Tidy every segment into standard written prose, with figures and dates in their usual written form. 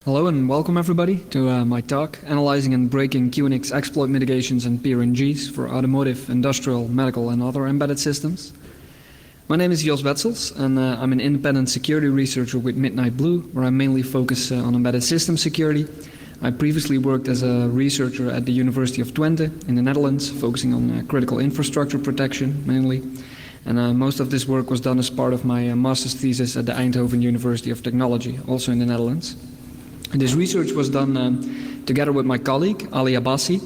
Hello and welcome everybody to my talk, Analyzing and Breaking QNX Exploit Mitigations and PRNGs for Automotive, Industrial, Medical and Other Embedded Systems. My name is Jos Wetzels and I'm an independent security researcher with Midnight Blue, where I mainly focus on embedded system security. I previously worked as a researcher at the University of Twente in the Netherlands, focusing on critical infrastructure protection mainly. And most of this work was done as part of my master's thesis at the Eindhoven University of Technology, also in the Netherlands. This research was done together with my colleague, Ali Abbasi.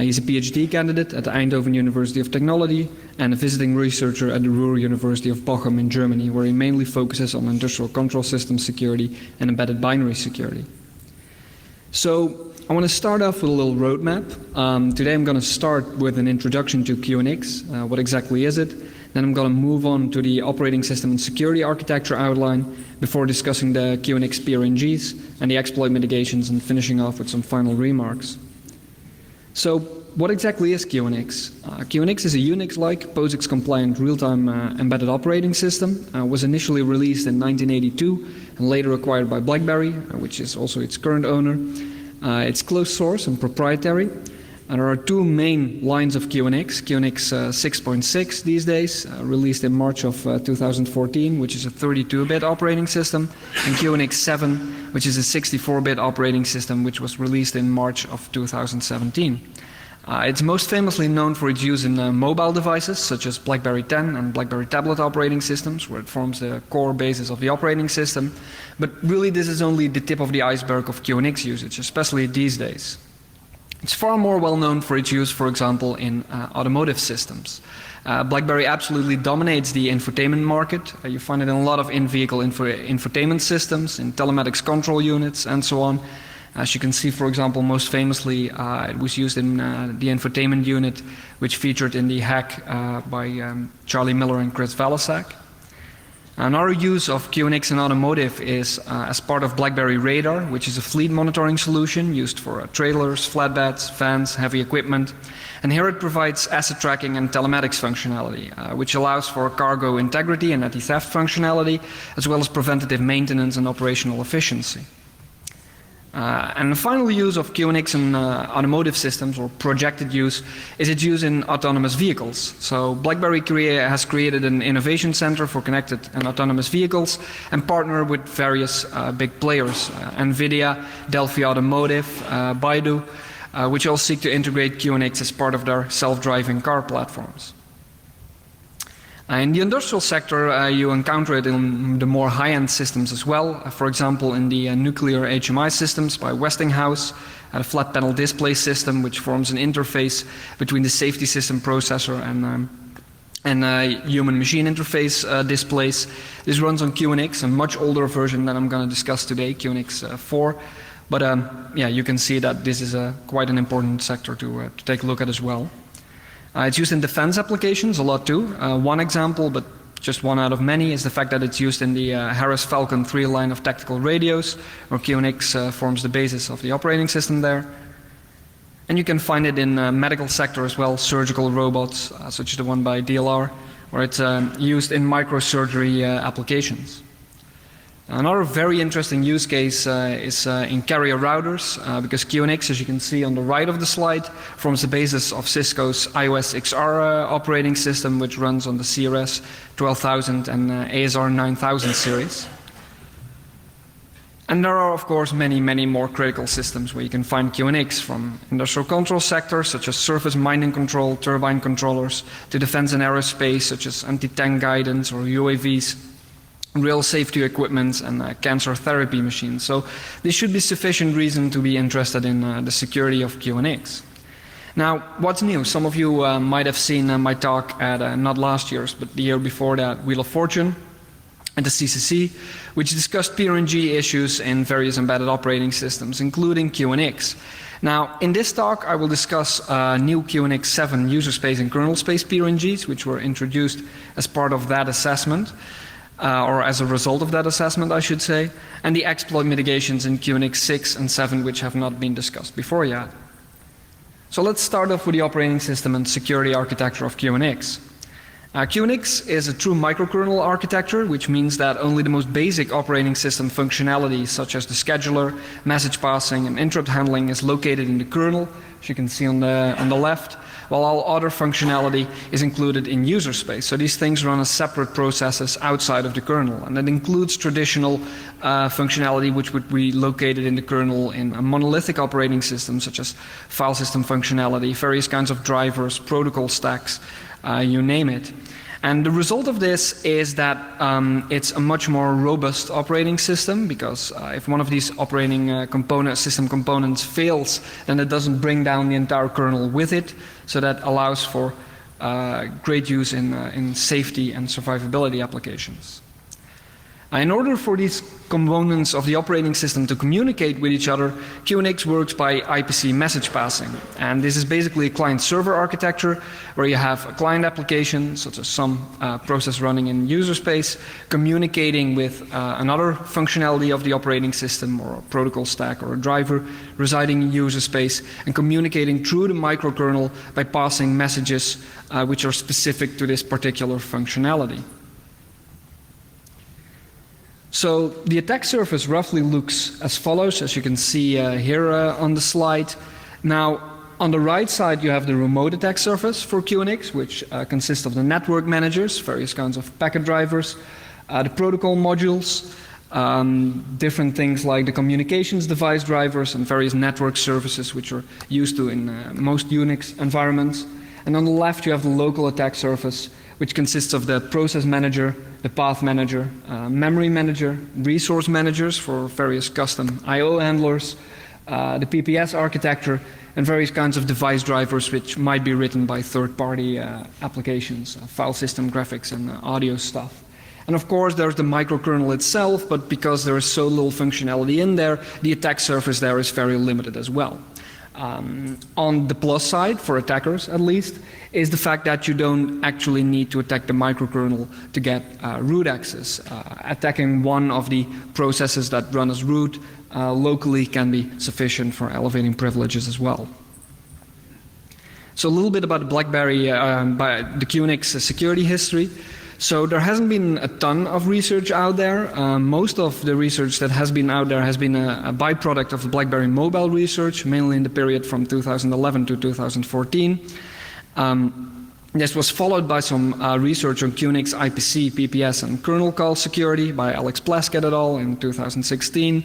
He's a PhD candidate at the Eindhoven University of Technology and a visiting researcher at the Ruhr University of Bochum in Germany, where he mainly focuses on industrial control system security and embedded binary security. So I want to start off with a little roadmap. Today I'm going to start with an introduction to QNX. What exactly is it? Then I'm going to move on to the operating system and security architecture outline before discussing the QNX PRNGs and the exploit mitigations and finishing off with some final remarks. So what exactly is QNX? QNX is a Unix-like, POSIX-compliant real-time embedded operating system. Was initially released in 1982 and later acquired by BlackBerry, which is also its current owner. It's closed source and proprietary. And there are two main lines of QNX. QNX 6.6 these days, released in March of 2014, which is a 32-bit operating system, and QNX 7, which is a 64-bit operating system, which was released in March of 2017. It's most famously known for its use in mobile devices, such as BlackBerry 10 and BlackBerry tablet operating systems, where it forms the core basis of the operating system. But really, this is only the tip of the iceberg of QNX usage, especially these days. It's far more well known for its use, for example, in automotive systems. BlackBerry absolutely dominates the infotainment market. You find it in a lot of in-vehicle infotainment systems, in telematics control units, and so on. As you can see, for example, most famously, it was used in the infotainment unit, which featured in the hack by Charlie Miller and Chris Valasak. Another use of QNX in automotive is as part of BlackBerry Radar, which is a fleet monitoring solution used for trailers, flatbeds, vans, heavy equipment. And here it provides asset tracking and telematics functionality, which allows for cargo integrity and anti-theft functionality, as well as preventative maintenance and operational efficiency. And the final use of QNX in automotive systems, or projected use, is its use in autonomous vehicles. So BlackBerry has created an innovation center for connected and autonomous vehicles and partnered with various big players, NVIDIA, Delphi Automotive, Baidu, which all seek to integrate QNX as part of their self-driving car platforms. In the industrial sector, you encounter it in the more high-end systems as well. For example, in the nuclear HMI systems by Westinghouse, a flat panel display system which forms an interface between the safety system processor and human-machine interface displays. This runs on QNX, a much older version than I'm going to discuss today, QNX 4. But yeah, you can see that this is quite an important sector to take a look at as well. It's used in defense applications a lot too. One example, but just one out of many, is the fact that it's used in the Harris Falcon 3 line of tactical radios, where QNX forms the basis of the operating system there. And you can find it in the medical sector as well, surgical robots, such as the one by DLR, where it's used in microsurgery applications. Another very interesting use case is in carrier routers, because QNX, as you can see on the right of the slide, forms the basis of Cisco's iOS XR operating system, which runs on the CRS 12000 and ASR 9000 series. And there are, of course, many, many more critical systems where you can find QNX, from industrial control sectors, such as surface mining control, turbine controllers, to defense and aerospace, such as anti-tank guidance or UAVs, rail safety equipment, and cancer therapy machines. So this should be sufficient reason to be interested in the security of QNX. Now, what's new? Some of you might have seen my talk at not last year's, but the year before that, Wheel of Fortune at the CCC, which discussed PRNG issues in various embedded operating systems, including QNX. Now, in this talk, I will discuss new QNX 7 user space and kernel space PRNGs, which were introduced as part of that assessment. Or as a result of that assessment, I should say, and the exploit mitigations in QNX 6 and 7, which have not been discussed before yet. So let's start off with the operating system and security architecture of QNX. QNX is a true microkernel architecture, which means that only the most basic operating system functionality, such as the scheduler, message passing, and interrupt handling, is located in the kernel, as you can see on the left, while all other functionality is included in user space. So these things run as separate processes outside of the kernel, and that includes traditional functionality which would be located in the kernel in a monolithic operating system, such as file system functionality, various kinds of drivers, protocol stacks, you name it. And the result of this is that it's a much more robust operating system, because if one of these operating system components fails, then it doesn't bring down the entire kernel with it. So that allows for great use in safety and survivability applications. In order for these components of the operating system to communicate with each other, QNX works by IPC message passing. And this is basically a client-server architecture where you have a client application, such as some process running in user space, communicating with another functionality of the operating system, or a protocol stack or a driver residing in user space, and communicating through the microkernel by passing messages which are specific to this particular functionality. So the attack surface roughly looks as follows, as you can see here on the slide. Now, on the right side, you have the remote attack surface for QNX, which consists of the network managers, various kinds of packet drivers, the protocol modules, different things like the communications device drivers, and various network services which are used to in most Unix environments. And on the left, you have the local attack surface, which consists of the process manager, the path manager, memory manager, resource managers for various custom I/O handlers, the PPS architecture, and various kinds of device drivers which might be written by third-party applications, file system graphics and audio stuff. And of course, there's the microkernel itself, but because there is so little functionality in there, the attack surface there is very limited as well. On the plus side, for attackers at least, is the fact that you don't actually need to attack the microkernel to get root access. Attacking one of the processes that run as root locally can be sufficient for elevating privileges as well. So a little bit about the BlackBerry, the QNX security history. So there hasn't been a ton of research out there. Most of the research that has been out there has been a byproduct of the BlackBerry mobile research, mainly in the period from 2011 to 2014. This was followed by some research on QNX IPC, PPS, and kernel call security by Alex Plaskett et al. In 2016.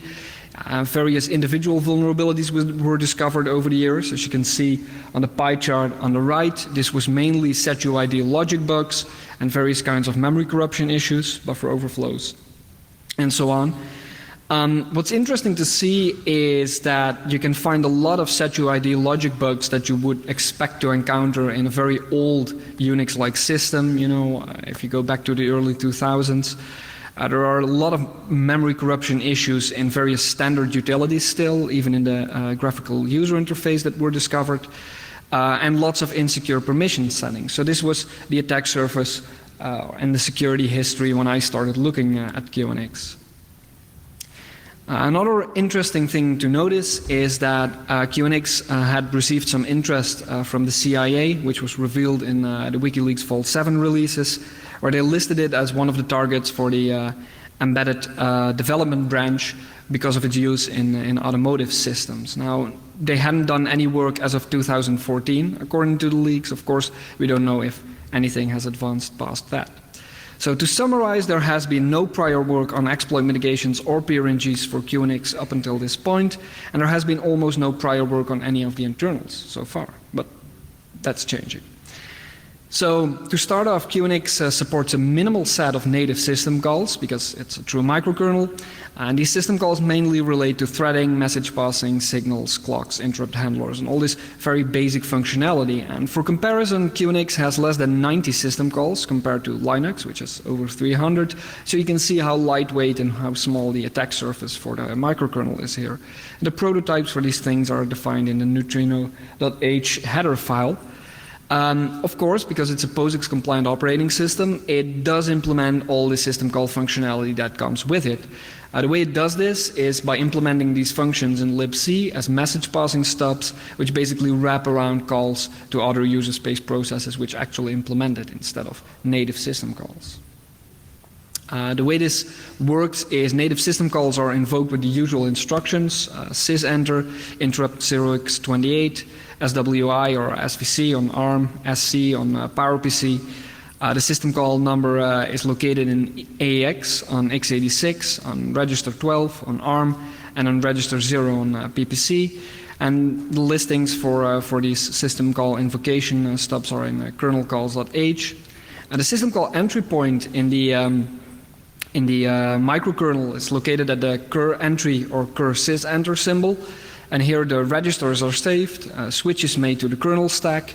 Various individual vulnerabilities were discovered over the years. As you can see on the pie chart on the right, this was mainly SetUID logic bugs and various kinds of memory corruption issues, buffer overflows, and so on. What's interesting to see is that you can find a lot of SetUID logic bugs that you would expect to encounter in a very old Unix-like system. You know, if you go back to the early 2000s, there are a lot of memory corruption issues in various standard utilities still, even in the graphical user interface that were discovered, and lots of insecure permission settings. So this was the attack surface and the security history when I started looking at QNX. Another interesting thing to notice is that QNX had received some interest from the CIA, which was revealed in the WikiLeaks Vault 7 releases, where they listed it as one of the targets for the embedded development branch because of its use in automotive systems. Now, they hadn't done any work as of 2014, according to the leaks. Of course, we don't know if anything has advanced past that. So to summarize, there has been no prior work on exploit mitigations or PRNGs for QNX up until this point, and there has been almost no prior work on any of the internals so far, but that's changing. So to start off, QNX supports a minimal set of native system calls because it's a true microkernel, and these system calls mainly relate to threading, message passing, signals, clocks, interrupt handlers, and all this very basic functionality. And for comparison, QNX has less than 90 system calls compared to Linux, which is over 300. So you can see how lightweight and how small the attack surface for the microkernel is here. The prototypes for these things are defined in the neutrino.h header file. Of course, because it's a POSIX-compliant operating system, it does implement all the system call functionality that comes with it. The way it does this is by implementing these functions in libc as message passing stubs, which basically wrap around calls to other user space processes which actually implement it instead of native system calls. The way this works is native system calls are invoked with the usual instructions, sysenter, interrupt 0x28, SWI or SVC on ARM, SC on PowerPC. The system call number is located in AX on x86, on register 12 on ARM, and on register 0 on PPC. And the listings for these system call invocation stubs are in kernel calls.h. The system call entry point in the microkernel is located at the cur entry or cur sysenter symbol. And here the registers are saved, switch is made to the kernel stack,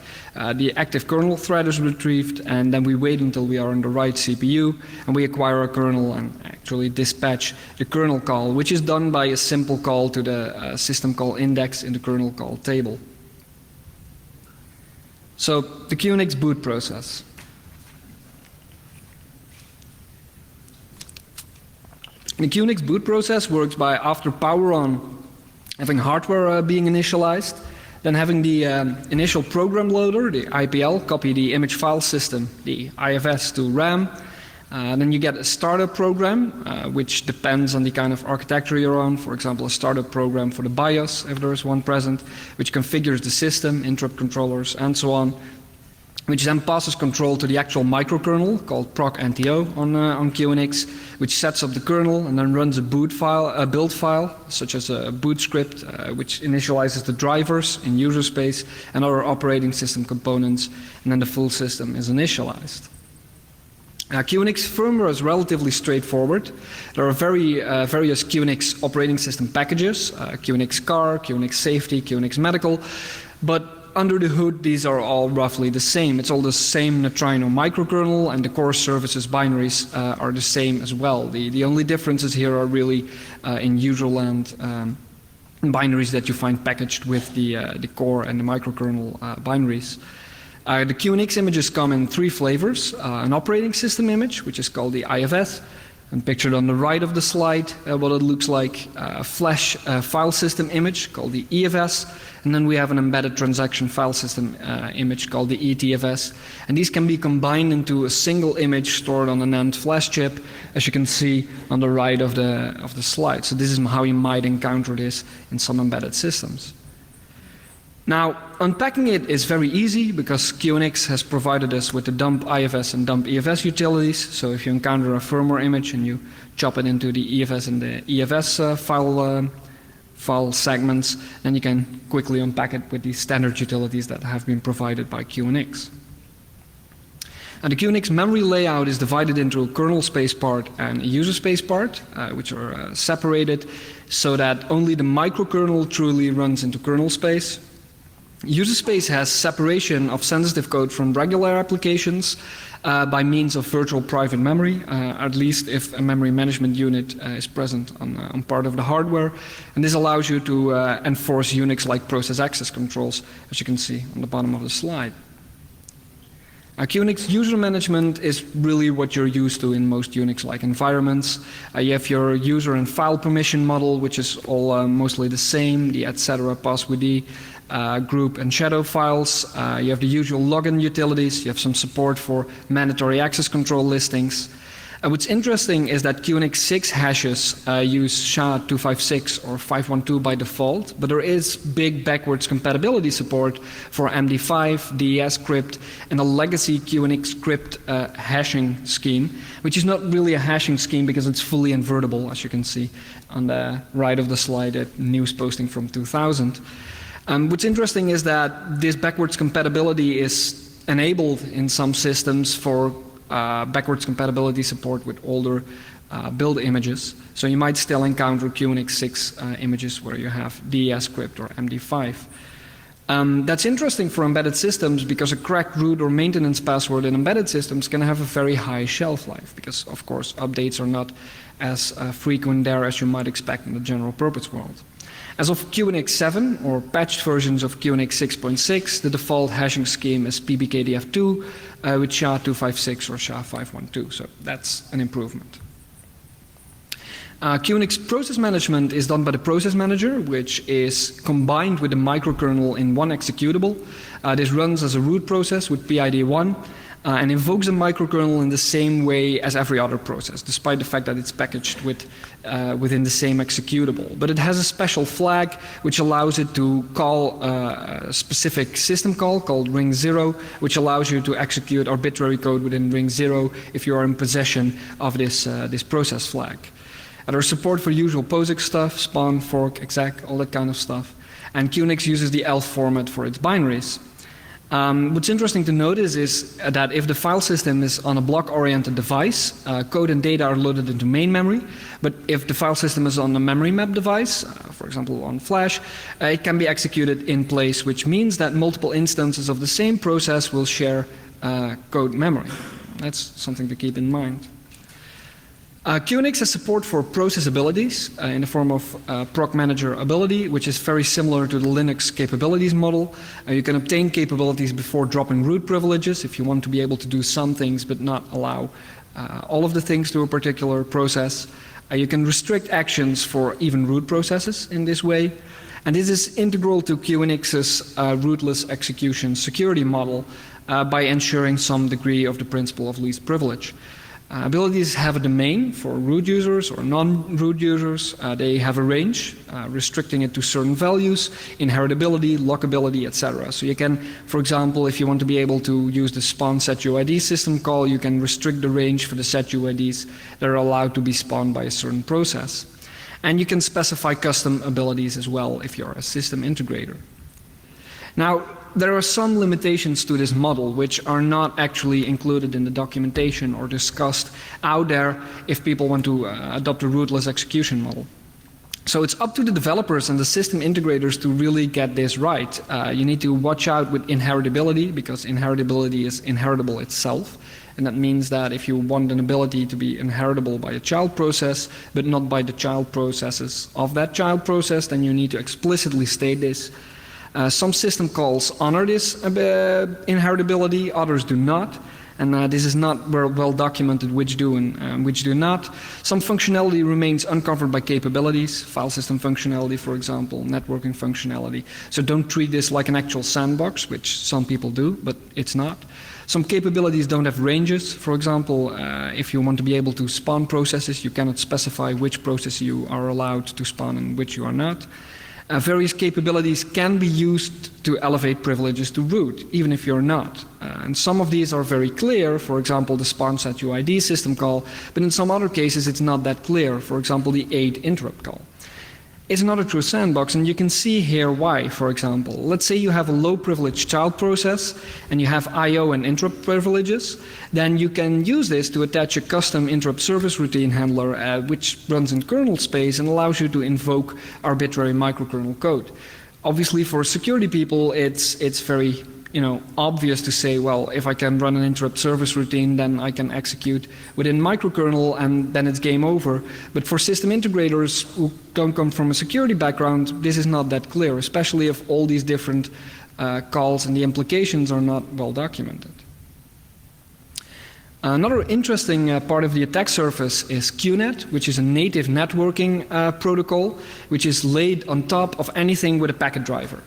the active kernel thread is retrieved, and then we wait until we are on the right CPU, and we acquire a kernel and actually dispatch the kernel call, which is done by a simple call to the system call index in the kernel call table. So the QNX boot process. The QNX boot process works by, after power on, having hardware being initialized, then having the initial program loader, the IPL, copy the image file system, the IFS to RAM. Then you get a startup program, which depends on the kind of architecture you're on. For example, a startup program for the BIOS, if there is one present, which configures the system, interrupt controllers, and so on, which then passes control to the actual microkernel called proc-nto on QNX, which sets up the kernel and then runs a boot file, a build file, such as a boot script, which initializes the drivers in user space and other operating system components, and then the full system is initialized. QNX firmware is relatively straightforward. There are various QNX operating system packages, QNX Car, QNX Safety, QNX Medical, but under the hood, these are all roughly the same. It's all the same neutrino microkernel, and the core services binaries are the same as well. The only differences here are really in userland binaries that you find packaged with the core and the microkernel binaries. The QNX images come in three flavors: an operating system image, which is called the IFS, and pictured on the right of the slide what it looks like, a flash file system image called the EFS, and then we have an embedded transaction file system image called the ETFS. And these can be combined into a single image stored on an NAND flash chip, as you can see on the right of the slide. So this is how you might encounter this in some embedded systems. Now, unpacking it is very easy because QNX has provided us with the dump IFS and dump EFS utilities. So if you encounter a firmware image and you chop it into the EFS and the EFS file segments, then you can quickly unpack it with these standard utilities that have been provided by QNX. And the QNX memory layout is divided into a kernel space part and a user space part, which are separated so that only the microkernel truly runs into kernel space. User space has separation of sensitive code from regular applications by means of virtual private memory, at least if a memory management unit is present on part of the hardware. And this allows you to enforce Unix-like process access controls, as you can see on the bottom of the slide. QNX user management is really what you're used to in most Unix-like environments. You have your user and file permission model, which is all mostly the same, the etc. passwd, group and shadow files. You have the usual login utilities. You have some support for mandatory access control listings. What's interesting is that QNX 6 hashes use SHA-256 or 512 by default, but there is big backwards compatibility support for MD5, DES script, and a legacy QNX script hashing scheme, which is not really a hashing scheme because it's fully invertible, as you can see on the right of the slide at news posting from 2000. What's interesting is that this backwards compatibility is enabled in some systems for backwards compatibility support with older build images. So you might still encounter QNX 6 images where you have DES script or MD5. That's interesting for embedded systems because a cracked root or maintenance password in embedded systems can have a very high shelf life because, of course, updates are not as frequent there as you might expect in the general purpose world. As of QNX 7, or patched versions of QNX 6.6, the default hashing scheme is PBKDF2 with SHA-256 or SHA-512, so that's an improvement. QNX process management is done by the process manager, which is combined with the microkernel in one executable. This runs as a root process with PID1 and invokes the microkernel in the same way as every other process, despite the fact that it's packaged within the same executable. But it has a special flag which allows it to call a specific system call called ring 0, which allows you to execute arbitrary code within ring 0 if you are in possession of this process flag. There's support for usual POSIX stuff, spawn, fork, exec, all that kind of stuff. And QNX uses the ELF format for its binaries. What's interesting to notice is that if the file system is on a block-oriented device, code and data are loaded into main memory. But if the file system is on a memory map device, for example on flash, it can be executed in place, which means that multiple instances of the same process will share code memory. That's something to keep in mind. QNX has support for process abilities in the form of proc manager ability, which is very similar to the Linux capabilities model. You can obtain capabilities before dropping root privileges if you want to be able to do some things but not allow all of the things to a particular process. You can restrict actions for even root processes in this way. And this is integral to QNX's rootless execution security model by ensuring some degree of the principle of least privilege. Abilities have a domain for root users or non-root users. They have a range, restricting it to certain values, inheritability, lockability, etc. So you can, for example, if you want to be able to use the spawn setuid system call, you can restrict the range for the setuids that are allowed to be spawned by a certain process. And you can specify custom abilities as well if you're a system integrator. Now, there are some limitations to this model which are not actually included in the documentation or discussed out there if people want to adopt a rootless execution model. So it's up to the developers and the system integrators to really get this right. You need to watch out with inheritability because inheritability is inheritable itself. And that means that if you want an ability to be inheritable by a child process but not by the child processes of that child process, then you need to explicitly state this. Some system calls honor this inheritability, others do not. And this is not well documented which do and which do not. Some functionality remains uncovered by capabilities, file system functionality, for example, networking functionality. So don't treat this like an actual sandbox, which some people do, but it's not. Some capabilities don't have ranges. For example, if you want to be able to spawn processes, you cannot specify which process you are allowed to spawn and which you are not. Various capabilities can be used to elevate privileges to root, even if you're not. And some of these are very clear, for example, the spawn setuid system call, but in some other cases it's not that clear, for example, the aid interrupt call. It's not a true sandbox, and you can see here why, for example. Let's say you have a low privilege child process and you have I/O and interrupt privileges, then you can use this to attach a custom interrupt service routine handler which runs in kernel space and allows you to invoke arbitrary microkernel code. Obviously for security people it's very obvious to say, well, if I can run an interrupt service routine, then I can execute within microkernel and then it's game over. But for system integrators who don't come from a security background, this is not that clear, especially if all these different calls and the implications are not well documented. Another interesting part of the attack surface is QNet, which is a native networking protocol, which is laid on top of anything with a packet driver.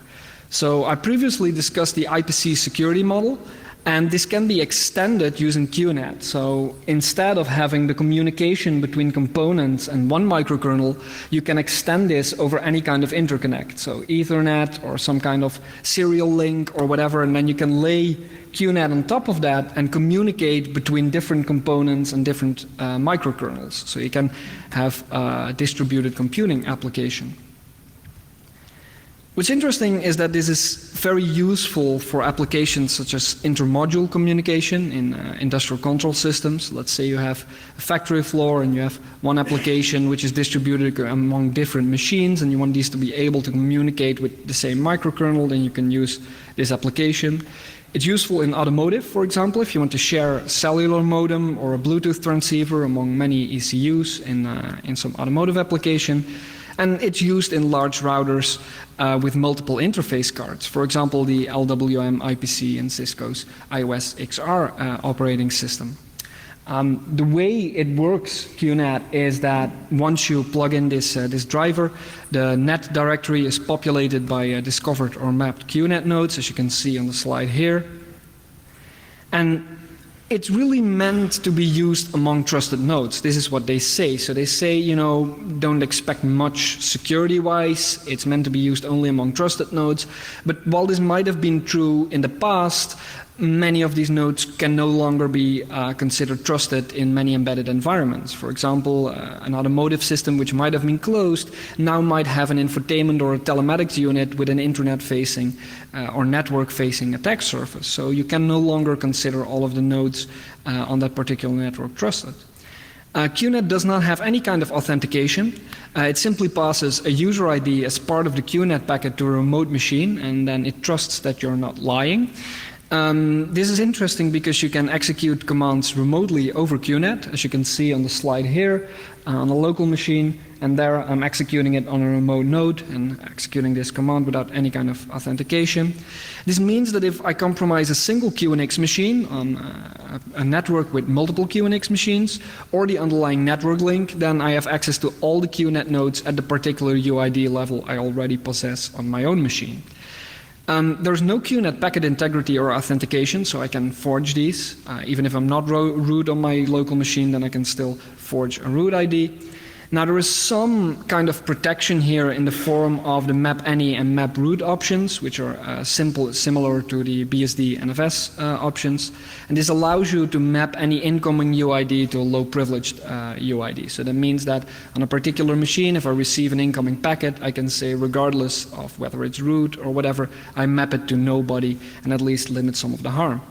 So I previously discussed the IPC security model, and this can be extended using QNet. So instead of having the communication between components and one microkernel, you can extend this over any kind of interconnect. So Ethernet or some kind of serial link or whatever, and then you can lay QNet on top of that and communicate between different components and different microkernels. So you can have a distributed computing application. What's interesting is that this is very useful for applications such as intermodule communication in industrial control systems. Let's say you have a factory floor and you have one application which is distributed among different machines and you want these to be able to communicate with the same microkernel, then you can use this application. It's useful in automotive, for example, if you want to share a cellular modem or a Bluetooth transceiver among many ECUs in some automotive application. And it's used in large routers with multiple interface cards. For example, the LWM IPC in Cisco's iOS XR operating system. The way it works, QNet, is that once you plug in this driver, the net directory is populated by discovered or mapped QNet nodes, as you can see on the slide here. And it's really meant to be used among trusted nodes. This is what they say. So they say, you know, don't expect much security-wise. It's meant to be used only among trusted nodes. But while this might have been true in the past, many of these nodes can no longer be considered trusted in many embedded environments. For example, an automotive system which might have been closed now might have an infotainment or a telematics unit with an internet-facing or network-facing attack surface. So you can no longer consider all of the nodes on that particular network trusted. QNet does not have any kind of authentication. It simply passes a user ID as part of the QNet packet to a remote machine, and then it trusts that you're not lying. This is interesting because you can execute commands remotely over QNet, as you can see on the slide here, on a local machine, and there I'm executing it on a remote node and executing this command without any kind of authentication. This means that if I compromise a single QNX machine on a network with multiple QNX machines, or the underlying network link, then I have access to all the QNet nodes at the particular UID level I already possess on my own machine. There's no QNet packet integrity or authentication, so I can forge these. Even if I'm not root on my local machine, then I can still forge a root ID. Now there is some kind of protection here in the form of the map any and map root options, which are similar to the BSD NFS options. And this allows you to map any incoming UID to a low privileged UID. So that means that on a particular machine, if I receive an incoming packet, I can say regardless of whether it's root or whatever, I map it to nobody and at least limit some of the harm.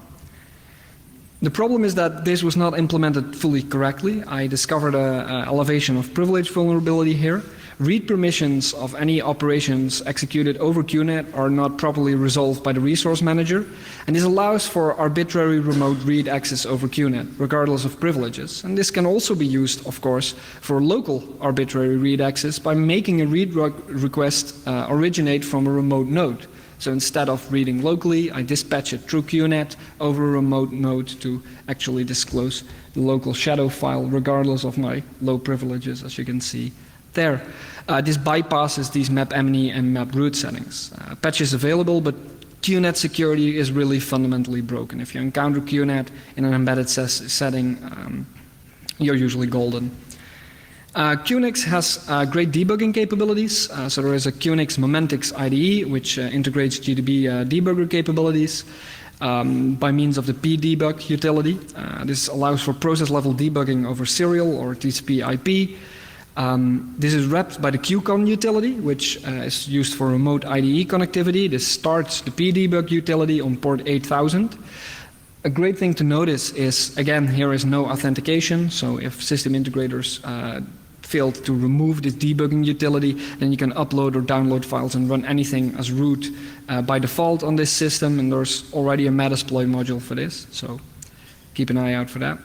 The problem is that this was not implemented fully correctly. I discovered an elevation of privilege vulnerability here. Read permissions of any operations executed over QNet are not properly resolved by the resource manager, and this allows for arbitrary remote read access over QNet, regardless of privileges. And this can also be used, of course, for local arbitrary read access by making a read request originate from a remote node. So instead of reading locally, I dispatch it through QNet over a remote node to actually disclose the local shadow file, regardless of my low privileges, as you can see there. This bypasses these map MNE and map root settings. Patch is available, but QNet security is really fundamentally broken. If you encounter QNet in an embedded setting, you're usually golden. QNX has great debugging capabilities. So there is a QNX Momentix IDE, which integrates GDB debugger capabilities by means of the pdebug utility. This allows for process-level debugging over serial or TCP/IP. This is wrapped by the QCon utility, which is used for remote IDE connectivity. This starts the pdebug utility on port 8000. A great thing to notice is, again, here is no authentication. So if system integrators failed to remove this debugging utility, then you can upload or download files and run anything as root by default on this system. And there's already a Metasploit module for this, so keep an eye out for that.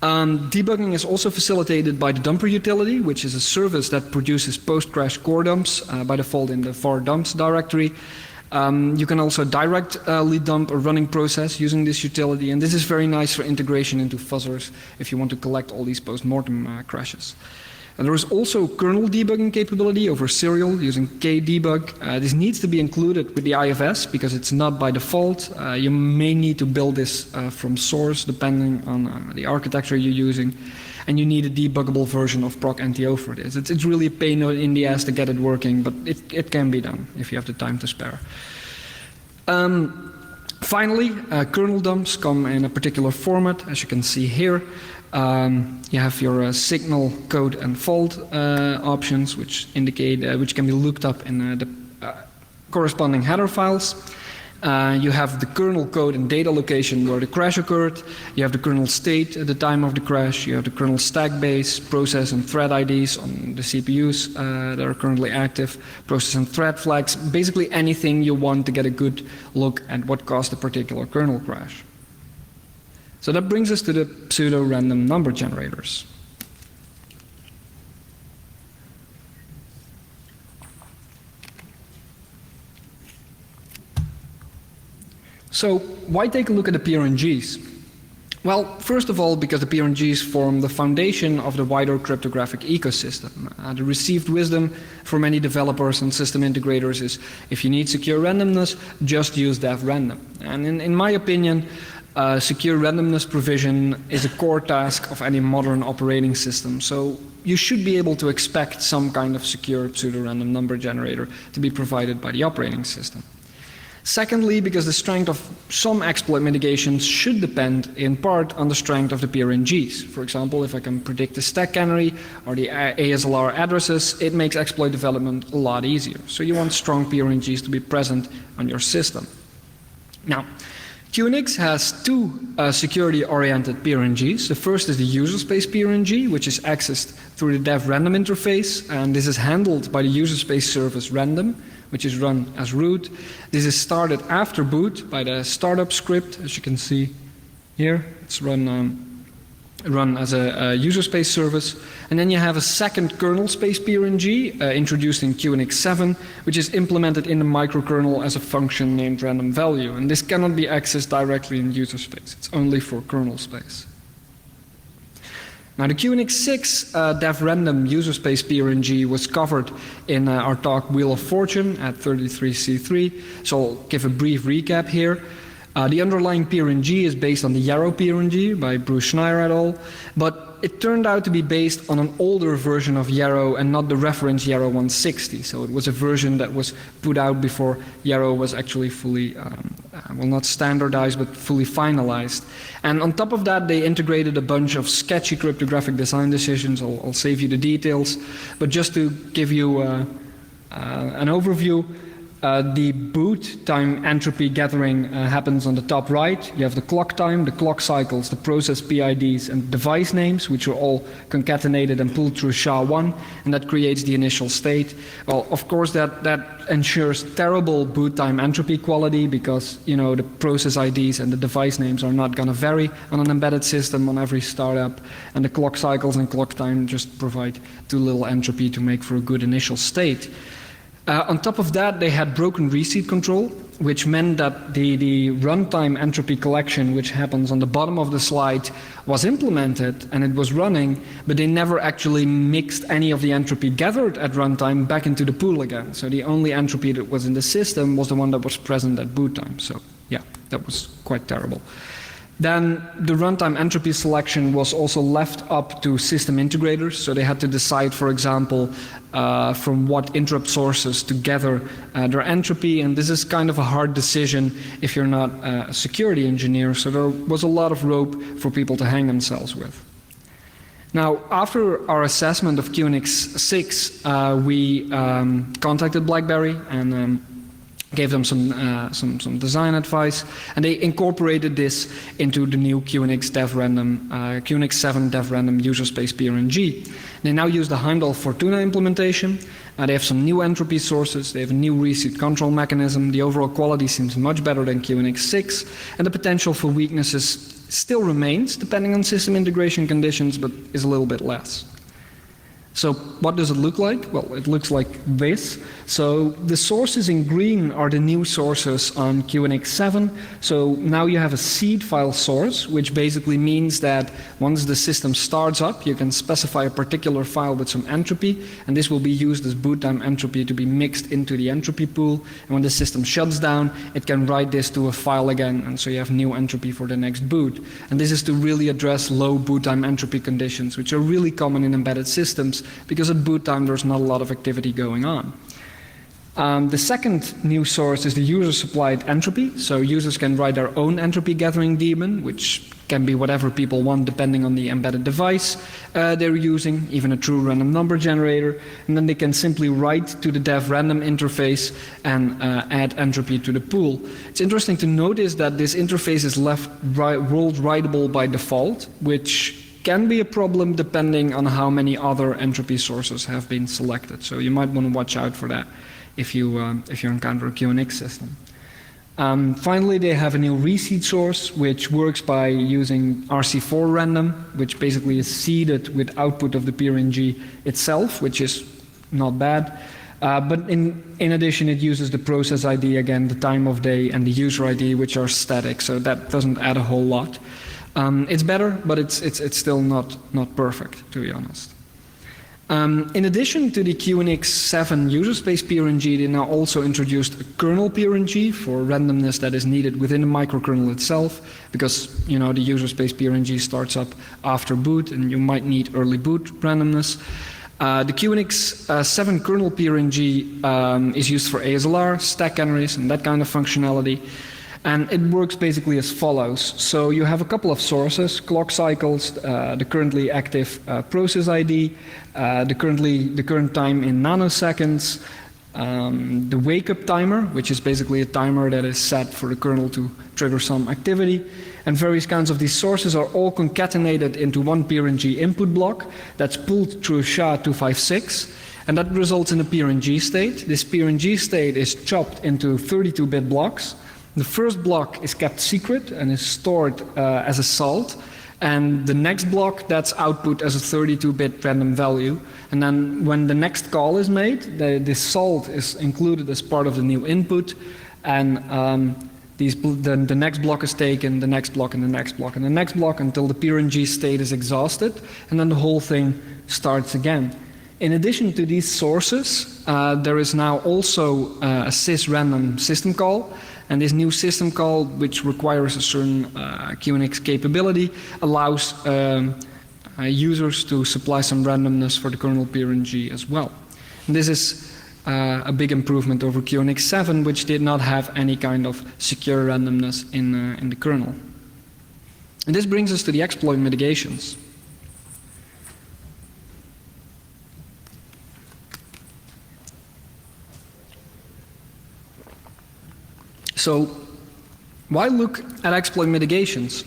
Debugging is also facilitated by the dumper utility, which is a service that produces post-crash core dumps by default in the var dumps directory. You can also directly dump a running process using this utility, and this is very nice for integration into fuzzers if you want to collect all these post-mortem crashes. And there is also kernel debugging capability over serial using kdebug. This needs to be included with the IFS because it's not by default. You may need to build this from source depending on the architecture you're using. And you need a debuggable version of proc-NTO for this. It's really a pain in the ass to get it working, but it can be done if you have the time to spare. Finally, kernel dumps come in a particular format, as you can see here. You have your signal, code, and fault options, which indicate which can be looked up in the corresponding header files. You have the kernel code and data location where the crash occurred. You have the kernel state at the time of the crash. You have the kernel stack base, process and thread IDs on the CPUs that are currently active, process and thread flags, basically anything you want to get a good look at what caused a particular kernel crash. So that brings us to the pseudo-random number generators. So why take a look at the PRNGs? Well, first of all, because the PRNGs form the foundation of the wider cryptographic ecosystem. The received wisdom for many developers and system integrators is, if you need secure randomness, just use dev-random. And in my opinion, secure randomness provision is a core task of any modern operating system. So you should be able to expect some kind of secure pseudo-random number generator to be provided by the operating system. Secondly, because the strength of some exploit mitigations should depend in part on the strength of the PRNGs. For example, if I can predict the stack canary or the ASLR addresses, it makes exploit development a lot easier. So you want strong PRNGs to be present on your system. Now, QNX has two security-oriented PRNGs. The first is the user space PRNG, which is accessed through the dev random interface, and this is handled by the user space service random, which is run as root. This is started after boot by the startup script, as you can see here. It's run as a user space service. And then you have a second kernel space PRNG introduced in QNX 7, which is implemented in the microkernel as a function named random value. And this cannot be accessed directly in user space. It's only for kernel space. Now, the QNX 6 dev random user space PRNG was covered in our talk Wheel of Fortune at 33C3, so I'll give a brief recap here. The underlying PRNG is based on the Yarrow PRNG by Bruce Schneier et al., but it turned out to be based on an older version of Yarrow and not the reference Yarrow 160. So it was a version that was put out before Yarrow was actually fully, well, not standardized, but fully finalized. And on top of that, they integrated a bunch of sketchy cryptographic design decisions. I'll save you the details. But just to give you an overview, the boot time entropy gathering happens on the top right. You have the clock time, the clock cycles, the process PIDs, and device names, which are all concatenated and pulled through SHA-1, and that creates the initial state. Well, of course, that ensures terrible boot time entropy quality because, you know, the process IDs and the device names are not going to vary on an embedded system on every startup, and the clock cycles and clock time just provide too little entropy to make for a good initial state. On top of that, they had broken reseed control, which meant that the runtime entropy collection, which happens on the bottom of the slide, was implemented and it was running, but they never actually mixed any of the entropy gathered at runtime back into the pool again. So the only entropy that was in the system was the one that was present at boot time. So yeah, that was quite terrible. Then the runtime entropy selection was also left up to system integrators, so they had to decide, for example, from what interrupt sources to gather their entropy, and this is kind of a hard decision if you're not a security engineer, so there was a lot of rope for people to hang themselves with. Now, after our assessment of QNX 6, we contacted BlackBerry and gave them some design advice, and they incorporated this into the new QNX dev random, QNX 7 dev random user space PRNG. They now use the Heimdall-Fortuna implementation. They have some new entropy sources. They have a new reseed control mechanism. The overall quality seems much better than QNX 6, and the potential for weaknesses still remains, depending on system integration conditions, but is a little bit less. So what does it look like? Well, it looks like this. So the sources in green are the new sources on QNX 7. So now you have a seed file source, which basically means that once the system starts up, you can specify a particular file with some entropy, and this will be used as boot time entropy to be mixed into the entropy pool. And when the system shuts down, it can write this to a file again, and so you have new entropy for the next boot. And this is to really address low boot time entropy conditions, which are really common in embedded systems, because at boot time there's not a lot of activity going on. The second new source is the user-supplied entropy. So users can write their own entropy gathering daemon, which can be whatever people want depending on the embedded device they're using, even a true random number generator. And then they can simply write to the dev random interface and add entropy to the pool. It's interesting to notice that this interface is left world writable by default, which can be a problem depending on how many other entropy sources have been selected. So you might want to watch out for that if you encounter a QNX system. Finally, they have a new reseed source, which works by using RC4 random, which basically is seeded with output of the PRNG itself, which is not bad. But in addition, it uses the process ID again, the time of day, and the user ID, which are static, so that doesn't add a whole lot. It's better, but it's still not perfect, to be honest. In addition to the QNX 7 user space PRNG, they now also introduced a kernel PRNG for randomness that is needed within the microkernel itself, because the user space PRNG starts up after boot, and you might need early boot randomness. The QNX 7 kernel PRNG is used for ASLR, stack canaries, and that kind of functionality. And it works basically as follows. So you have a couple of sources, clock cycles, the currently active process ID, the current time in nanoseconds, the wake-up timer, which is basically a timer that is set for the kernel to trigger some activity, and various kinds of these sources are all concatenated into one PRNG input block that's pulled through SHA-256, and that results in a PRNG state. This PRNG state is chopped into 32-bit blocks. The first block is kept secret and is stored as a salt, and the next block, that's output as a 32-bit random value. And then when the next call is made, this salt is included as part of the new input, and the next block is taken, the next block, and the next block, and the next block until the PRNG state is exhausted, and then the whole thing starts again. In addition to these sources, there is now also a sysrandom system call, and this new system call, which requires a certain QNX capability, allows users to supply some randomness for the kernel PRNG as well. And this is a big improvement over QNX 7, which did not have any kind of secure randomness in the kernel. And this brings us to the exploit mitigations. So why look at exploit mitigations?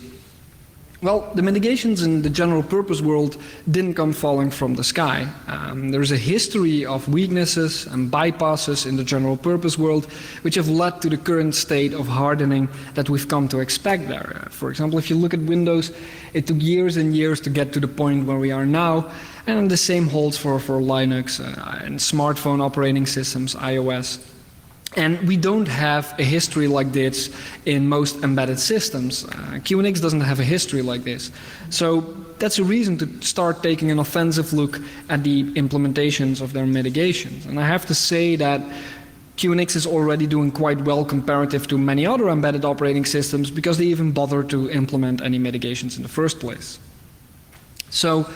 Well, the mitigations in the general purpose world didn't come falling from the sky. There's a history of weaknesses and bypasses in the general purpose world which have led to the current state of hardening that we've come to expect there. For example, if you look at Windows, it took years and years to get to the point where we are now, and the same holds for Linux and smartphone operating systems, iOS. And we don't have a history like this in most embedded systems. QNX doesn't have a history like this. So that's a reason to start taking an offensive look at the implementations of their mitigations. And I have to say that QNX is already doing quite well comparative to many other embedded operating systems because they even bother to implement any mitigations in the first place. So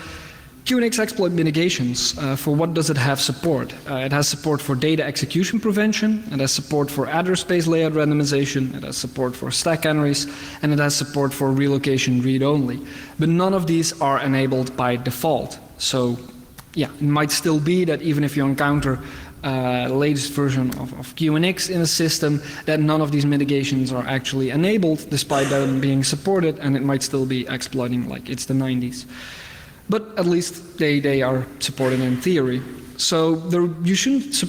QNX exploit mitigations, for what does it have support? It has support for data execution prevention, it has support for address space layout randomization, it has support for stack canaries, and it has support for relocation read-only. But none of these are enabled by default. So yeah, it might still be that even if you encounter the latest version of QNX in a system, that none of these mitigations are actually enabled despite them being supported, and it might still be exploiting like it's the 90s. But at least they are supported in theory. So you shouldn't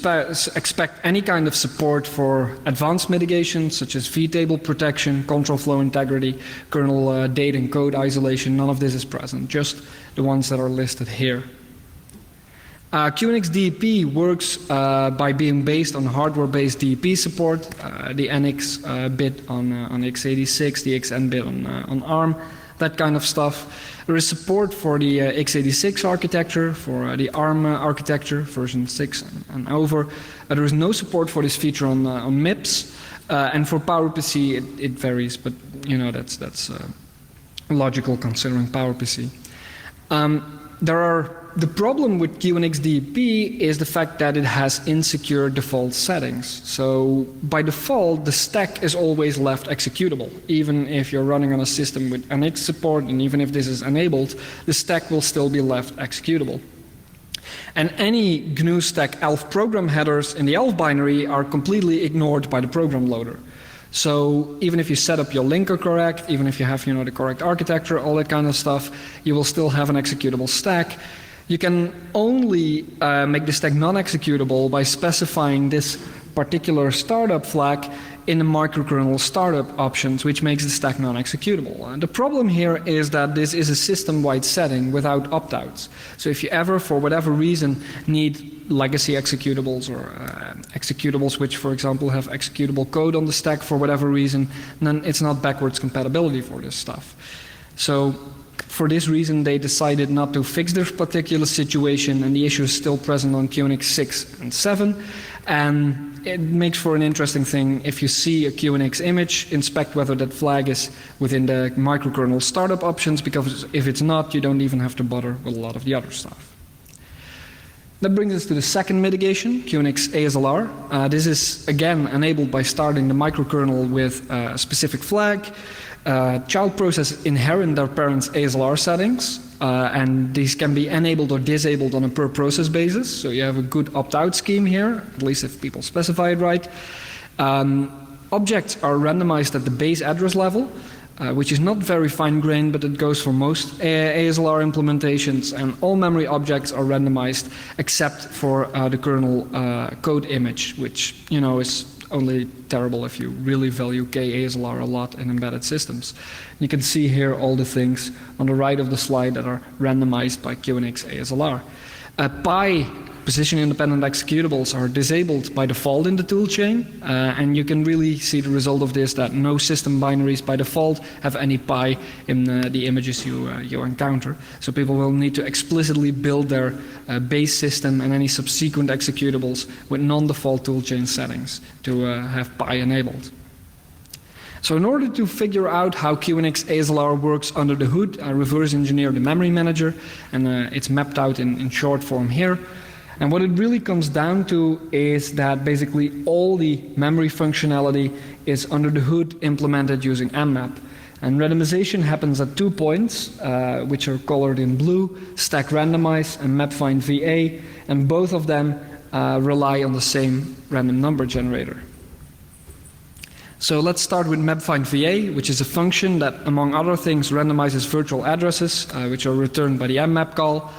expect any kind of support for advanced mitigations such as vtable protection, control flow integrity, kernel data and code isolation. None of this is present, just the ones that are listed here. QNX DEP works by being based on hardware-based DEP support, the NX bit on x86, the XN bit on ARM, that kind of stuff. There is support for the x86 architecture, for the ARM architecture, version 6 and over. There is no support for this feature on MIPS, and for PowerPC it varies, but that's logical considering PowerPC. The problem with QNX DEP is the fact that it has insecure default settings. So by default, the stack is always left executable. Even if you're running on a system with NX support, and even if this is enabled, the stack will still be left executable. And any GNU stack ELF program headers in the ELF binary are completely ignored by the program loader. So even if you set up your linker correct, even if you have the correct architecture, all that kind of stuff, you will still have an executable stack. You can only make the stack non-executable by specifying this particular startup flag in the microkernel startup options, which makes the stack non-executable. And the problem here is that this is a system-wide setting without opt-outs. So if you ever, for whatever reason, need legacy executables or executables which, for example, have executable code on the stack for whatever reason, then it's not backwards compatibility for this stuff. So for this reason, they decided not to fix this particular situation, and the issue is still present on QNX 6 and 7. And it makes for an interesting thing. If you see a QNX image, inspect whether that flag is within the microkernel startup options, because if it's not, you don't even have to bother with a lot of the other stuff. That brings us to the second mitigation, QNX ASLR. This is, again, enabled by starting the microkernel with a specific flag. Child processes inherit their parents' ASLR settings, and these can be enabled or disabled on a per process basis. So you have a good opt-out scheme here, at least if people specify it right. Objects are randomized at the base address level, which is not very fine-grained, but it goes for most ASLR implementations, and all memory objects are randomized except for the kernel code image, which, you know, is only terrible if you really value KASLR a lot in embedded systems. You can see here all the things on the right of the slide that are randomized by QNX ASLR. Pi position-independent executables are disabled by default in the toolchain, and you can really see the result of this, that no system binaries by default have any Pi in the images you encounter. So people will need to explicitly build their base system and any subsequent executables with non-default toolchain settings to have Pi enabled. So in order to figure out how QNX ASLR works under the hood, I reverse engineer the memory manager, and it's mapped out in short form here. And what it really comes down to is that basically all the memory functionality is under the hood implemented using mmap. And randomization happens at 2 points, which are colored in blue, stack randomize and map find VA, and both of them rely on the same random number generator. So let's start with mapfindVA, which is a function that, among other things, randomizes virtual addresses, which are returned by the mmap call.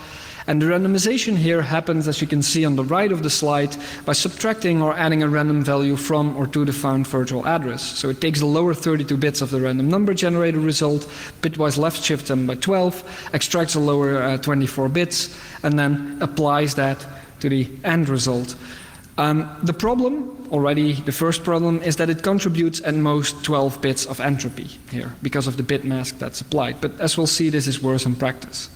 And the randomization here happens, as you can see on the right of the slide, by subtracting or adding a random value from or to the found virtual address. So it takes the lower 32 bits of the random number generator result, bitwise left shift them by 12, extracts the lower 24 bits, and then applies that to the end result. The problem, already the first problem, is that it contributes at most 12 bits of entropy here because of the bit mask that's applied. But as we'll see, this is worse in practice.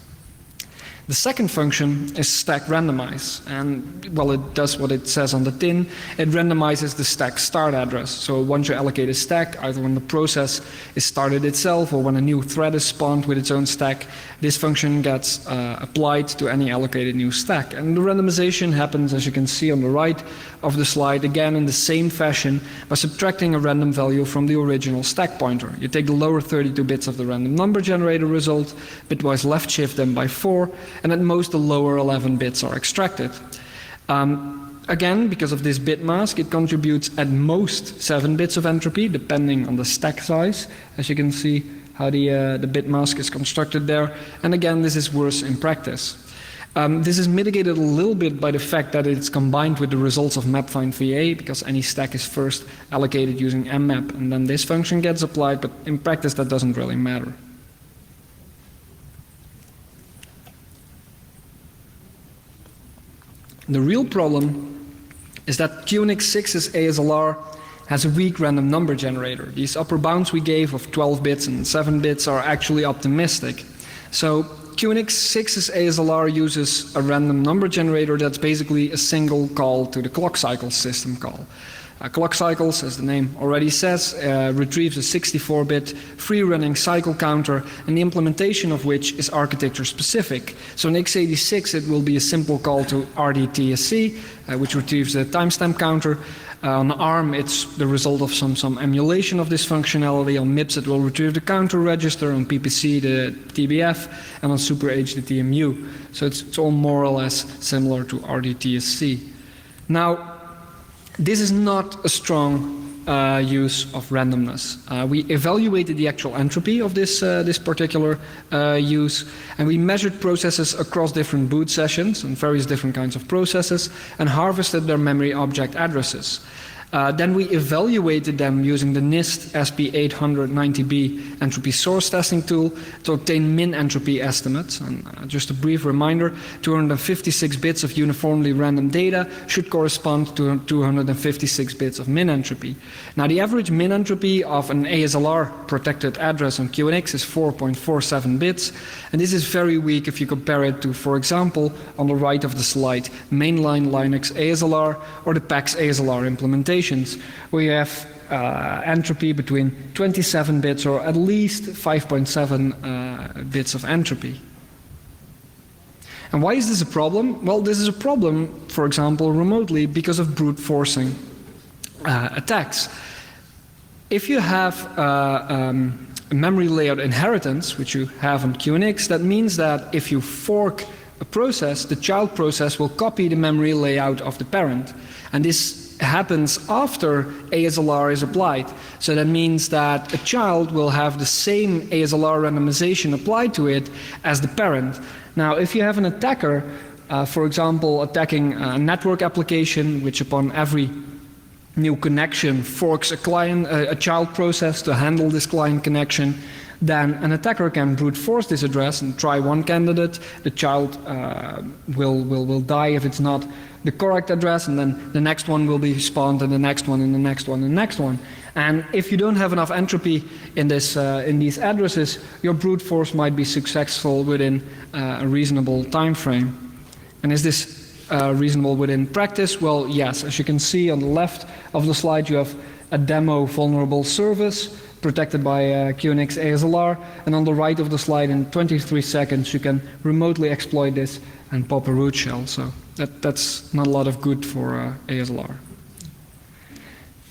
The second function is stack randomize, and well, it does what it says on the tin. It randomizes the stack start address. So once you allocate a stack, either when the process is started itself or when a new thread is spawned with its own stack, this function gets applied to any allocated new stack. And the randomization happens, as you can see on the right of the slide, again in the same fashion by subtracting a random value from the original stack pointer. You take the lower 32 bits of the random number generator result, bitwise left shift them by 4, and at most the lower 11 bits are extracted. Again, because of this bit mask, it contributes at most 7 bits of entropy, depending on the stack size, as you can see how the bit mask is constructed there. And again, this is worse in practice. This is mitigated a little bit by the fact that it's combined with the results of mapfindVA, because any stack is first allocated using mmap, and then this function gets applied, but in practice that doesn't really matter. The real problem is that QNX 6's ASLR has a weak random number generator. These upper bounds we gave of 12 bits and 7 bits are actually optimistic. So QNX 6's ASLR uses a random number generator that's basically a single call to the clock cycle system call. Clock cycles, as the name already says, retrieves a 64-bit free-running cycle counter, and the implementation of which is architecture specific. So in x86 it will be a simple call to RDTSC, which retrieves a timestamp counter. On ARM it's the result of some emulation of this functionality. On MIPS it will retrieve the counter register, on PPC the TBF, and on SuperH the TMU. So it's all more or less similar to RDTSC. Now, this is not a strong use of randomness. We evaluated the actual entropy of this particular use, and we measured processes across different boot sessions and various different kinds of processes, and harvested their memory object addresses. Then we evaluated them using the NIST SP890B entropy source testing tool to obtain min entropy estimates. And just a brief reminder, 256 bits of uniformly random data should correspond to 256 bits of min entropy. Now the average min entropy of an ASLR protected address on QNX is 4.47 bits, and this is very weak if you compare it to, for example, on the right of the slide, mainline Linux ASLR or the PAX ASLR implementation, where you have entropy between 27 bits or at least 5.7 bits of entropy. And why is this a problem? Well, this is a problem, for example, remotely because of brute forcing attacks. If you have a memory layout inheritance, which you have on QNX, that means that if you fork a process, the child process will copy the memory layout of the parent. And this happens after ASLR is applied. So that means that a child will have the same ASLR randomization applied to it as the parent. Now, if you have an attacker, for example, attacking a network application, which upon every new connection forks a child process to handle this client connection, then an attacker can brute force this address and try one candidate. The child will die if it's not the correct address, and then the next one will be spawned, and the next one, and the next one, and the next one. And if you don't have enough entropy in these addresses, your brute force might be successful within a reasonable time frame. And is this reasonable within practice? Well, yes. As you can see on the left of the slide, you have a demo vulnerable service protected by QNX ASLR, and on the right of the slide, in 23 seconds, you can remotely exploit this and pop a root shell. So that's not a lot of good for ASLR.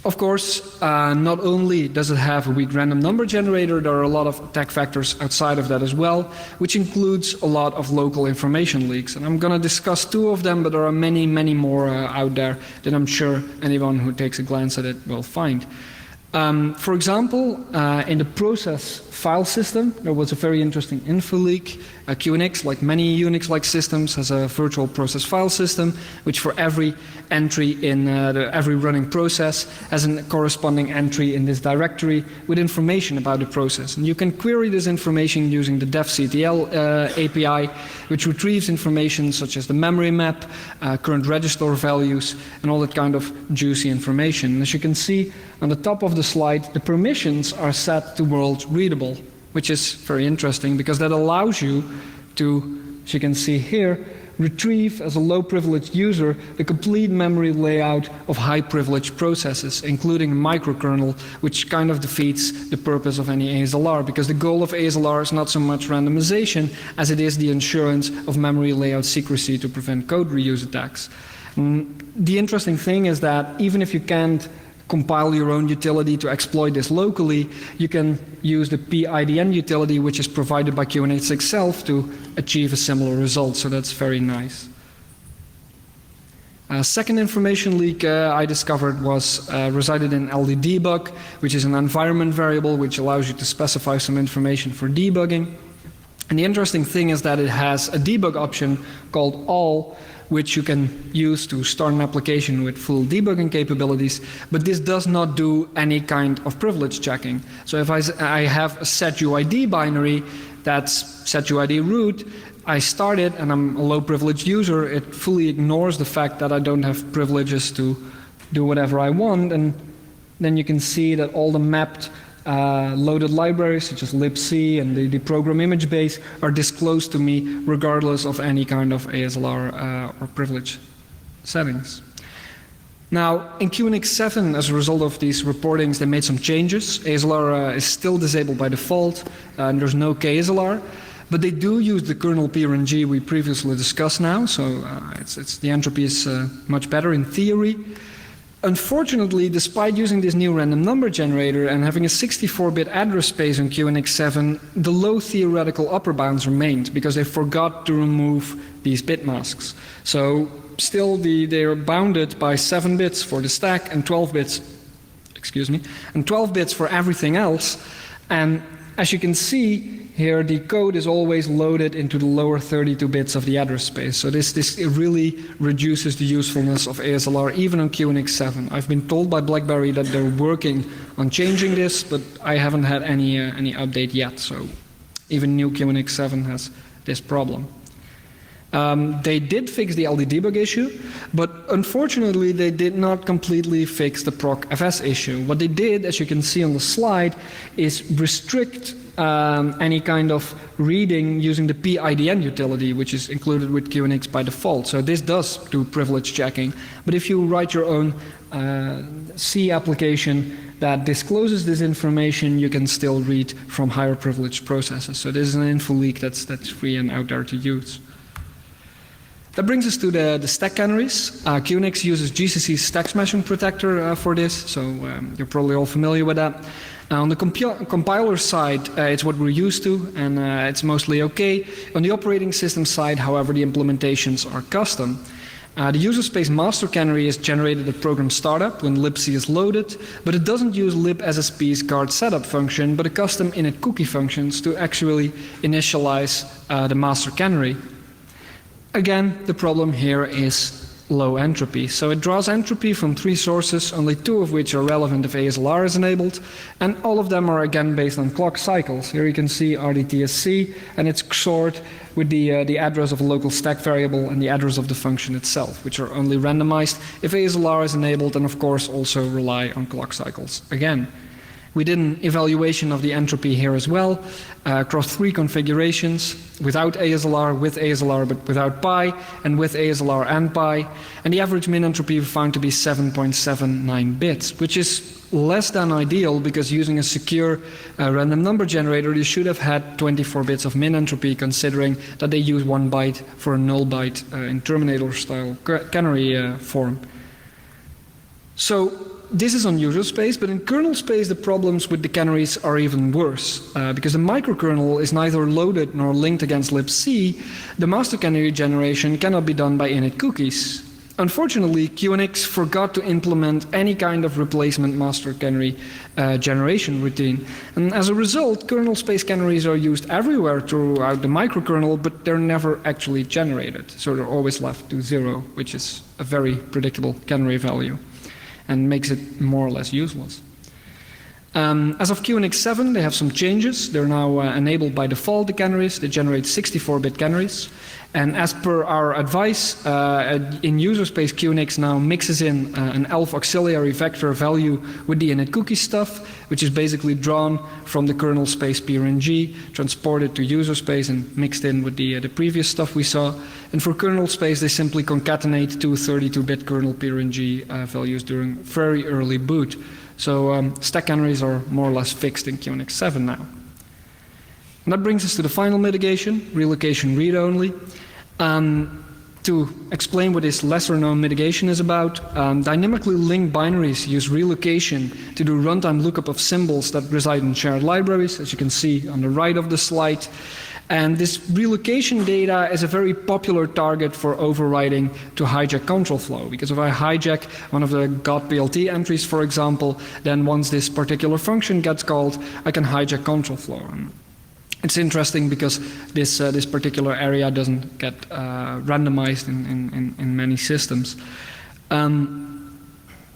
Of course, not only does it have a weak random number generator, there are a lot of attack factors outside of that as well, which includes a lot of local information leaks. And I'm going to discuss two of them, but there are many, many more out there that I'm sure anyone who takes a glance at it will find. For example, in the process file system, there was a very interesting info leak. QNX, like many Unix-like systems, has a virtual process file system, which for every entry in every running process has a corresponding entry in this directory with information about the process. And you can query this information using the devctl API, which retrieves information such as the memory map, current register values, and all that kind of juicy information. And as you can see on the top of the slide, the permissions are set to world readable, which is very interesting because that allows you to, as you can see here, retrieve as a low privileged user the complete memory layout of high privileged processes, including a microkernel, which kind of defeats the purpose of any ASLR, because the goal of ASLR is not so much randomization as it is the assurance of memory layout secrecy to prevent code reuse attacks. The interesting thing is that even if you can't compile your own utility to exploit this locally, you can use the PIDN utility, which is provided by QNX itself, to achieve a similar result. So that's very nice. Second information leak I discovered was resided in LDDebug, which is an environment variable which allows you to specify some information for debugging. And the interesting thing is that it has a debug option called all, which you can use to start an application with full debugging capabilities, but this does not do any kind of privilege checking. So if I have a setuid binary, that's setuid root, I start it and I'm a low privileged user, it fully ignores the fact that I don't have privileges to do whatever I want, and then you can see that all the mapped loaded libraries such as libc and the program image base are disclosed to me regardless of any kind of ASLR or privilege settings. Now, in QNX 7, as a result of these reportings, they made some changes. ASLR is still disabled by default, and there's no KSLR, but they do use the kernel PRNG we previously discussed now, so the entropy is much better in theory. Unfortunately, despite using this new random number generator and having a 64-bit address space on QNX 7, the low theoretical upper bounds remained because they forgot to remove these bit masks. So still they are bounded by 7 bits for the stack and 12 bits, and 12 bits for everything else. And As you can see here, the code is always loaded into the lower 32 bits of the address space. So this really reduces the usefulness of ASLR even on QNX 7. I've been told by BlackBerry that they're working on changing this, but I haven't had any update yet. So even new QNX 7 has this problem. They did fix the LD-debug issue, but unfortunately they did not completely fix the procfs issue. What they did, as you can see on the slide, is restrict any kind of reading using the PIDN utility, which is included with QNX by default. So this does do privilege checking, but if you write your own C application that discloses this information, you can still read from higher privileged processes. So this is an info leak that's free and out there to use. That brings us to the stack canaries. QNX uses GCC's stack smashing protector for this, so you're probably all familiar with that. On the compiler side, it's what we're used to, and it's mostly okay. On the operating system side, however, the implementations are custom. The user space master canary is generated at program startup when libc is loaded, but it doesn't use libssP's guard setup function, but a custom init cookie functions to actually initialize the master canary. Again, the problem here is low entropy. So it draws entropy from 3 sources, only 2 of which are relevant if ASLR is enabled, and all of them are again based on clock cycles. Here you can see RDTSC, and it's XORed with the address of a local stack variable and the address of the function itself, which are only randomized if ASLR is enabled, and of course also rely on clock cycles again. We did an evaluation of the entropy here as well, across 3 configurations, without ASLR, with ASLR but without pi, and with ASLR and pi, and the average min entropy we found to be 7.79 bits, which is less than ideal because using a secure random number generator you should have had 24 bits of min entropy, considering that they use 1 byte for a null byte in Terminator style canary form. So this is on user space, but in kernel space the problems with the canaries are even worse. Because the microkernel is neither loaded nor linked against libc, the master canary generation cannot be done by init cookies. Unfortunately, QNX forgot to implement any kind of replacement master canary generation routine. And as a result, kernel space canaries are used everywhere throughout the microkernel, but they're never actually generated. So they're always left to 0, which is a very predictable canary value and makes it more or less useless. As of QNX 7, they have some changes. They're now enabled by default, the canaries. They generate 64-bit canaries. And as per our advice, in user space, QNX now mixes in an ELF auxiliary vector value with the init cookie stuff, which is basically drawn from the kernel space PRNG, transported to user space and mixed in with the previous stuff we saw. And for kernel space, they simply concatenate 2 32-bit kernel PRNG values during very early boot. So stack canaries are more or less fixed in QNX 7 now. And that brings us to the final mitigation, relocation read-only. To explain what this lesser-known mitigation is about, dynamically linked binaries use relocation to do runtime lookup of symbols that reside in shared libraries, as you can see on the right of the slide. And this relocation data is a very popular target for overriding to hijack control flow, because if I hijack one of the GOT-PLT entries, for example, then once this particular function gets called, I can hijack control flow. And it's interesting because this particular area doesn't get randomized in many systems.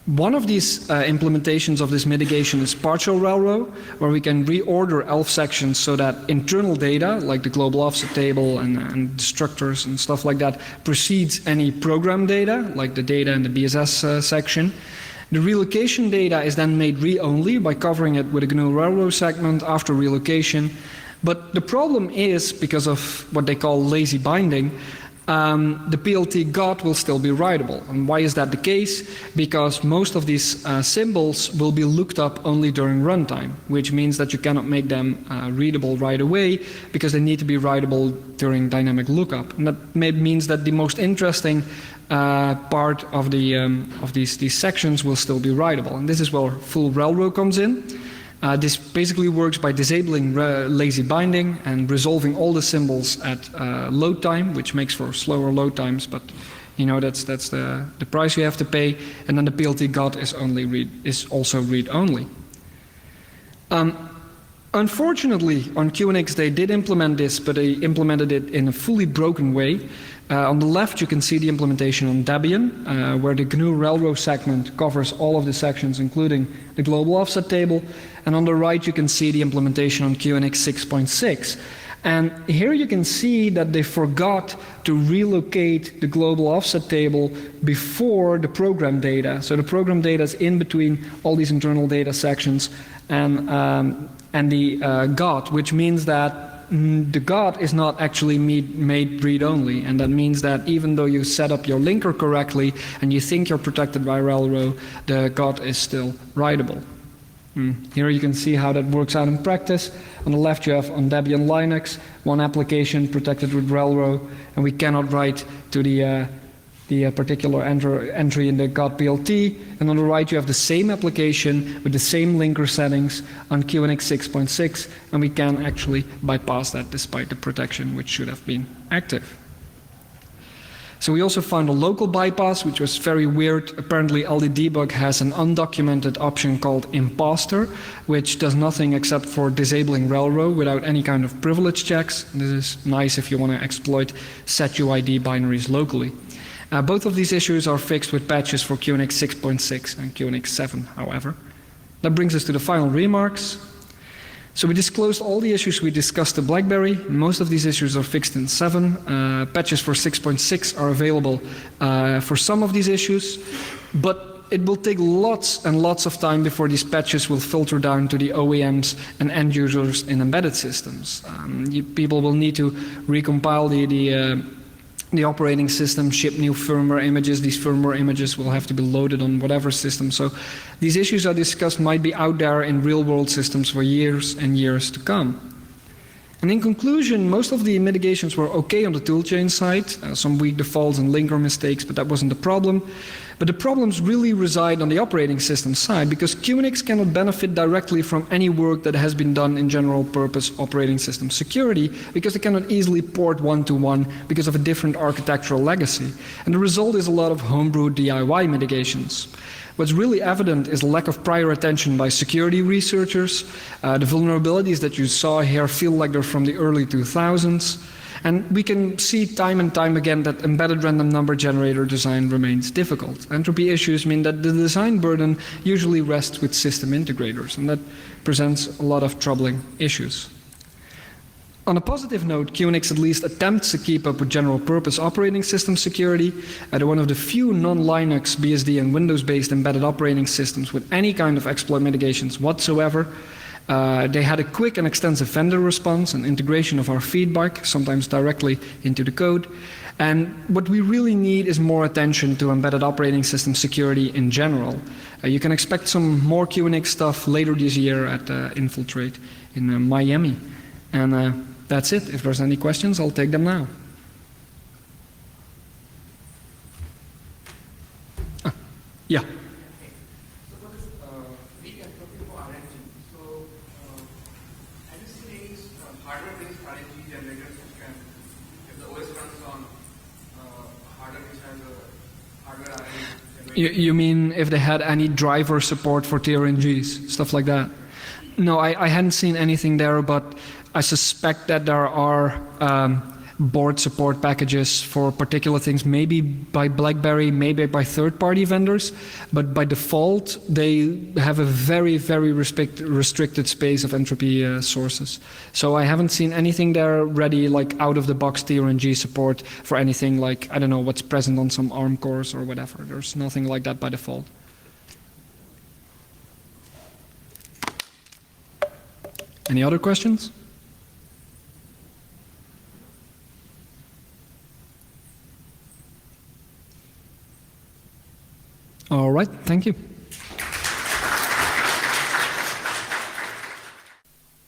One of these implementations of this mitigation is partial railroad, where we can reorder ELF sections so that internal data, like the global offset table and destructors and stuff like that, precedes any program data, like the data in the BSS section. The relocation data is then made read-only by covering it with a GNU railroad segment after relocation. But the problem is, because of what they call lazy binding, the PLT GOT will still be writable. And why is that the case? Because most of these symbols will be looked up only during runtime, which means that you cannot make them readable right away because they need to be writable during dynamic lookup. And that means that the most interesting part of these sections will still be writable. And this is where full railroad comes in. This basically works by disabling lazy binding and resolving all the symbols at load time, which makes for slower load times, but you know that's the price you have to pay. And then the PLT GOT is also read only. Unfortunately, on QNX they did implement this, but they implemented it in a fully broken way. On the left you can see the implementation on Debian, where the GNU Railroad segment covers all of the sections, including the global offset table. And on the right you can see the implementation on QNX 6.6. And here you can see that they forgot to relocate the global offset table before the program data. So the program data is in between all these internal data sections and the GOT, which means that the GOT is not actually made read-only, and that means that even though you set up your linker correctly and you think you're protected by RELRO, the GOT is still writable. Here you can see how that works out in practice. On the left you have on Debian Linux, one application protected with RELRO, and we cannot write to the particular entry in the GOT PLT. And on the right you have the same application with the same linker settings on QNX 6.6, and we can actually bypass that despite the protection which should have been active. So we also found a local bypass, which was very weird. Apparently LDDebug has an undocumented option called imposter, which does nothing except for disabling RELRO without any kind of privilege checks. This is nice if you want to exploit setuid binaries locally. Both of these issues are fixed with patches for QNX 6.6 and QNX 7, however. That brings us to the final remarks. So we disclosed all the issues we discussed at BlackBerry. Most of these issues are fixed in 7. Patches for 6.6 are available for some of these issues, but it will take lots and lots of time before these patches will filter down to the OEMs and end users in embedded systems. People will need to recompile the operating system, ship new firmware images. These firmware images will have to be loaded on whatever system. So these issues I discussed might be out there in real-world systems for years and years to come. And in conclusion, most of the mitigations were okay on the toolchain side. Some weak defaults and linker mistakes, but that wasn't the problem. But the problems really reside on the operating system side, because QNX cannot benefit directly from any work that has been done in general purpose operating system security, because it cannot easily port one-to-one because of a different architectural legacy. And the result is a lot of homebrew DIY mitigations. What's really evident is a lack of prior attention by security researchers. The vulnerabilities that you saw here feel like they're from the early 2000s. And we can see time and time again that embedded random number generator design remains difficult. Entropy issues mean that the design burden usually rests with system integrators, and that presents a lot of troubling issues. On a positive note, QNX at least attempts to keep up with general purpose operating system security. They're one of the few non-Linux, BSD and Windows-based embedded operating systems with any kind of exploit mitigations whatsoever. They had a quick and extensive vendor response and integration of our feedback, sometimes directly into the code. And what we really need is more attention to embedded operating system security in general. You can expect some more QNX stuff later this year at Infiltrate in Miami. And that's it. If there's any questions, I'll take them now. Yeah. Hardware-based PRNG generators which can, if the OS runs on hardware which has a hardware RNG generator. You mean if they had any driver support for PRNGs, stuff like that? No, I hadn't seen anything there, but I suspect that there are board support packages for particular things, maybe by BlackBerry, maybe by third-party vendors, but by default they have a very, very restricted space of entropy sources. So I haven't seen anything there ready, like out-of-the-box PRNG support for anything like, I don't know, what's present on some ARM cores or whatever. There's nothing like that by default. Any other questions? All right, thank you.